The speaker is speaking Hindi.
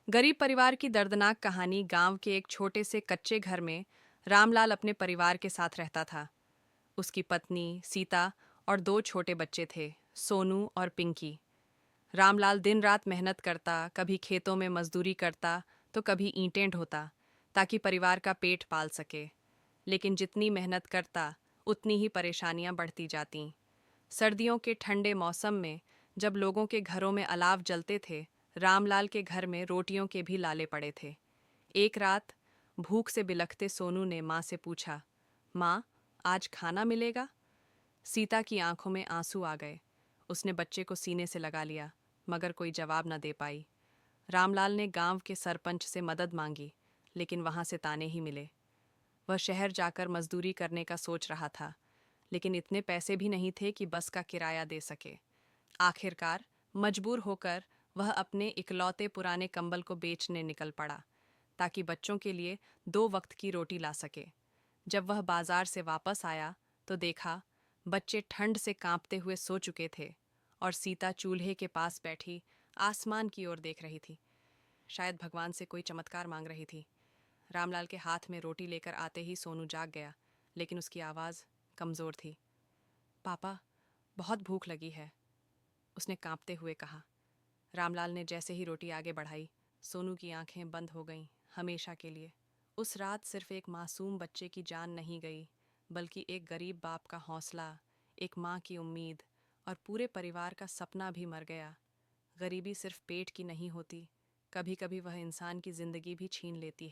गरीब परिवार की दर्दनाक कहानी। गांव के एक छोटे से कच्चे घर में रामलाल अपने परिवार के साथ रहता था। उसकी पत्नी सीता और दो छोटे बच्चे थे, सोनू और पिंकी। रामलाल दिन रात मेहनत करता, कभी खेतों में मजदूरी करता तो कभी ईंटें ढोता, ताकि परिवार का पेट पाल सके। लेकिन जितनी मेहनत करता उतनी ही परेशानियां बढ़ती जातीं। सर्दियों के ठंडे मौसम में जब लोगों के घरों में अलाव जलते थे, रामलाल के घर में रोटियों के भी लाले पड़े थे। एक रात भूख से बिलखते सोनू ने माँ से पूछा, माँ, आज खाना मिलेगा? सीता की आंखों में आंसू आ गए। उसने बच्चे को सीने से लगा लिया, मगर कोई जवाब न दे पाई। रामलाल ने गांव के सरपंच से मदद मांगी, लेकिन वहां से ताने ही मिले। वह शहर जाकर मजदूरी करने का सोच रहा था, लेकिन इतने पैसे भी नहीं थे कि बस का किराया दे सके। आखिरकार मजबूर होकर वह अपने इकलौते पुराने कंबल को बेचने निकल पड़ा, ताकि बच्चों के लिए 2 वक्त की रोटी ला सके। जब वह बाजार से वापस आया तो देखा बच्चे ठंड से कांपते हुए सो चुके थे और सीता चूल्हे के पास बैठी आसमान की ओर देख रही थी। शायद भगवान से कोई चमत्कार मांग रही थी। रामलाल के हाथ में रोटी लेकर आते ही सोनू जाग गया, लेकिन उसकी आवाज़ कमज़ोर थी। पापा, बहुत भूख लगी है, उसने कांपते हुए कहा। रामलाल ने जैसे ही रोटी आगे बढ़ाई, सोनू की आंखें बंद हो गईं, हमेशा के लिए। उस रात सिर्फ एक मासूम बच्चे की जान नहीं गई, बल्कि एक गरीब बाप का हौसला, एक माँ की उम्मीद और पूरे परिवार का सपना भी मर गया। गरीबी सिर्फ पेट की नहीं होती, कभी कभी वह इंसान की जिंदगी भी छीन लेती है।